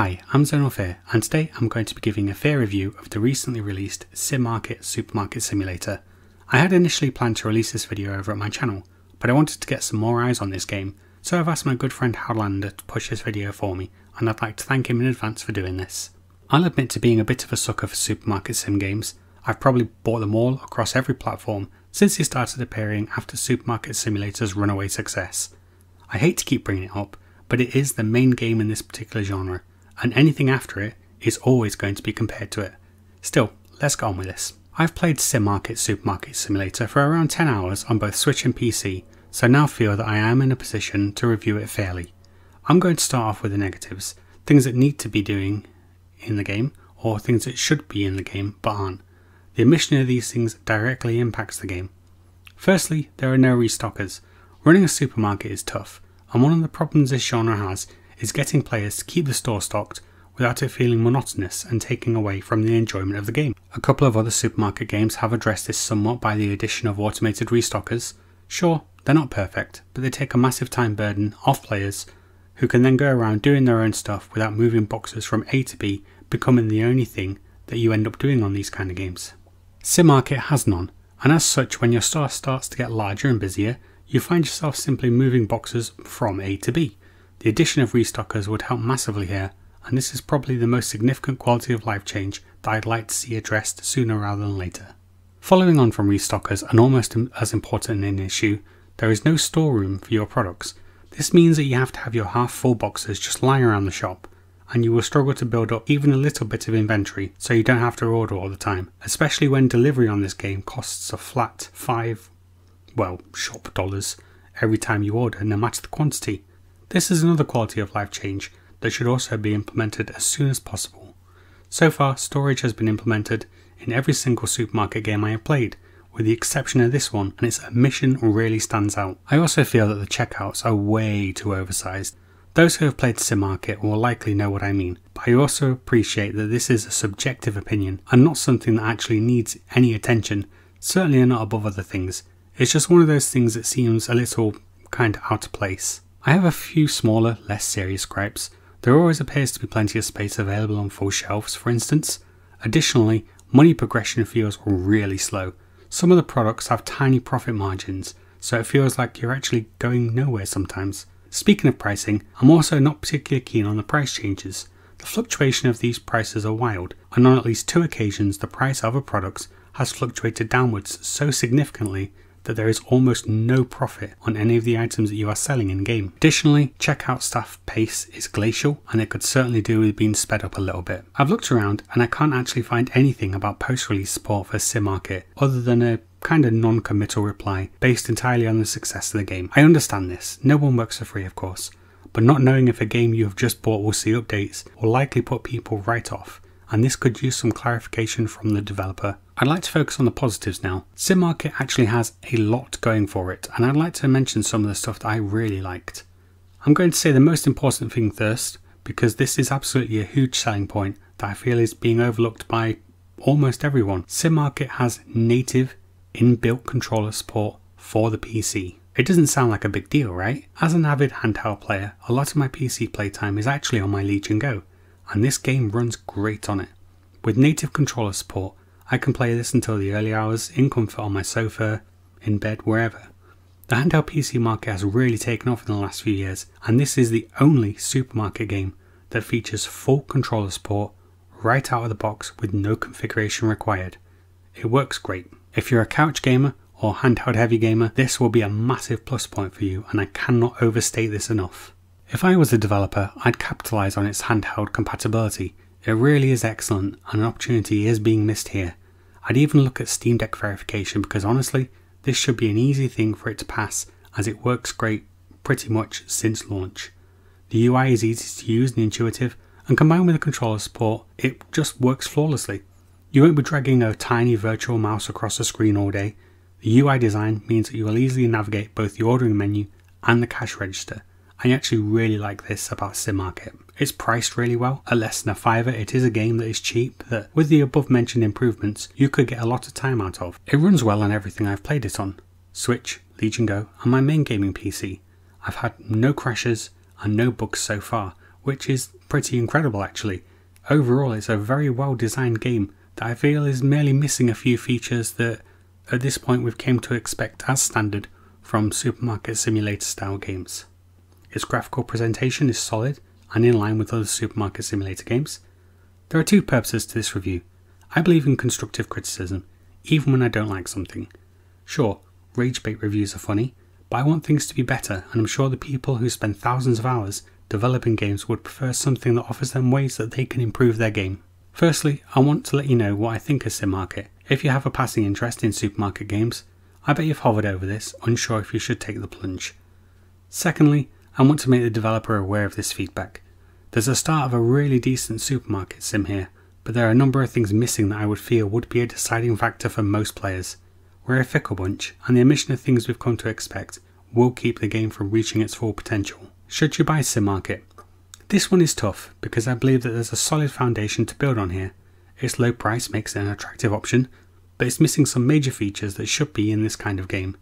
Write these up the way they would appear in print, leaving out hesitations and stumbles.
Hi, I'm Zonal Fear, and today I'm going to be giving a fair review of the recently released siMarket Supermarket Simulator. I had initially planned to release this video over at my channel, but I wanted to get some more eyes on this game, so I've asked my good friend Howlander to push this video for me, and I'd like to thank him in advance for doing this. I'll admit to being a bit of a sucker for supermarket sim games. I've probably bought them all across every platform since they started appearing after Supermarket Simulator's runaway success. I hate to keep bringing it up, but it is the main game in this particular genre, and anything after it is always going to be compared to it. Still, let's get on with this. I've played siMarket Supermarket Simulator for around 10 hours on both Switch and PC, so now feel that I am in a position to review it fairly. I'm going to start off with the negatives, things that need to be doing in the game, or things that should be in the game but aren't. The omission of these things directly impacts the game. Firstly, there are no restockers. Running a supermarket is tough, and one of the problems this genre has is getting players to keep the store stocked without it feeling monotonous and taking away from the enjoyment of the game. A couple of other supermarket games have addressed this somewhat by the addition of automated restockers. Sure, they're not perfect, but they take a massive time burden off players who can then go around doing their own stuff without moving boxes from A to B, becoming the only thing that you end up doing on these kind of games. siMarket has none, and as such, when your store starts to get larger and busier, you find yourself simply moving boxes from A to B. The addition of restockers would help massively here, and this is probably the most significant quality of life change that I'd like to see addressed sooner rather than later. Following on from restockers, and almost as important an issue, there is no storeroom for your products. This means that you have to have your half full boxes just lying around the shop, and you will struggle to build up even a little bit of inventory so you don't have to order all the time, especially when delivery on this game costs a flat shop dollars every time you order, no matter the quantity. This is another quality of life change that should also be implemented as soon as possible. So far, storage has been implemented in every single supermarket game I have played, with the exception of this one, and its omission really stands out. I also feel that the checkouts are way too oversized. Those who have played siMarket will likely know what I mean, but I also appreciate that this is a subjective opinion and not something that actually needs any attention, certainly not above other things. It's just one of those things that seems a little kind of out of place. I have a few smaller, less serious gripes. There always appears to be plenty of space available on full shelves, for instance. Additionally, money progression feels really slow. Some of the products have tiny profit margins, so it feels like you're actually going nowhere sometimes. Speaking of pricing, I'm also not particularly keen on the price changes. The fluctuation of these prices are wild, and on at least 2 occasions the price of a product has fluctuated downwards so significantly that there is almost no profit on any of the items that you are selling in game. Additionally, checkout staff pace is glacial, and it could certainly do with being sped up a little bit. I've looked around and I can't actually find anything about post-release support for siMarket other than a kind of non-committal reply based entirely on the success of the game. I understand this, no one works for free of course, but not knowing if a game you have just bought will see updates will likely put people right off, and this could use some clarification from the developer. I'd like to focus on the positives now. siMarket actually has a lot going for it, and I'd like to mention some of the stuff that I really liked. I'm going to say the most important thing first, because this is absolutely a huge selling point that I feel is being overlooked by almost everyone. siMarket has native inbuilt controller support for the PC. It doesn't sound like a big deal, right? As an avid handheld player, a lot of my PC playtime is actually on my Legion Go, and this game runs great on it. With native controller support, I can play this until the early hours in comfort on my sofa, in bed, wherever. The handheld PC market has really taken off in the last few years, and this is the only supermarket game that features full controller support right out of the box with no configuration required. It works great. If you're a couch gamer or handheld heavy gamer, this will be a massive plus point for you, and I cannot overstate this enough. If I was a developer, I'd capitalise on its handheld compatibility. It really is excellent, and an opportunity is being missed here. I'd even look at Steam Deck verification, because honestly, this should be an easy thing for it to pass, as it works great pretty much since launch. The UI is easy to use and intuitive, and combined with the controller support, it just works flawlessly. You won't be dragging a tiny virtual mouse across the screen all day. The UI design means that you will easily navigate both the ordering menu and the cash register. I actually really like this about siMarket. It's priced really well. At less than a $5, it is a game that is cheap that, with the above mentioned improvements, you could get a lot of time out of. It runs well on everything I've played it on. Switch, Legion Go, and my main gaming PC. I've had no crashes and no bugs so far, which is pretty incredible actually. Overall, it's a very well designed game that I feel is merely missing a few features that at this point we've come to expect as standard from supermarket simulator style games. Its graphical presentation is solid and in line with other supermarket simulator games. There are two purposes to this review. I believe in constructive criticism, even when I don't like something. Sure, rage bait reviews are funny, but I want things to be better, and I'm sure the people who spend thousands of hours developing games would prefer something that offers them ways that they can improve their game. Firstly, I want to let you know what I think of siMarket. If you have a passing interest in supermarket games, I bet you've hovered over this, unsure if you should take the plunge. Secondly, I want to make the developer aware of this feedback. There's a start of a really decent supermarket sim here, but there are a number of things missing that I would feel would be a deciding factor for most players. We're a fickle bunch, and the omission of things we've come to expect will keep the game from reaching its full potential. Should you buy siMarket? This one is tough because I believe that there's a solid foundation to build on here. Its low price makes it an attractive option, but it's missing some major features that should be in this kind of game.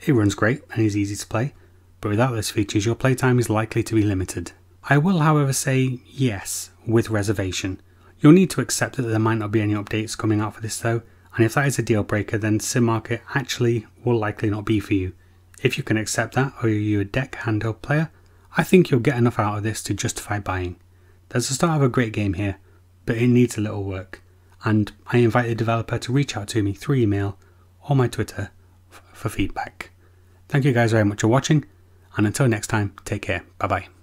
It runs great and is easy to play, but without those features your playtime is likely to be limited. I will however say yes, with reservation. You'll need to accept that there might not be any updates coming out for this though, and if that is a deal breaker then siMarket actually will likely not be for you. If you can accept that, or you're a deck handheld player, I think you'll get enough out of this to justify buying. There's the start of a great game here, but it needs a little work, and I invite the developer to reach out to me through email or my Twitter for feedback. Thank you guys very much for watching, and until next time, take care, bye bye.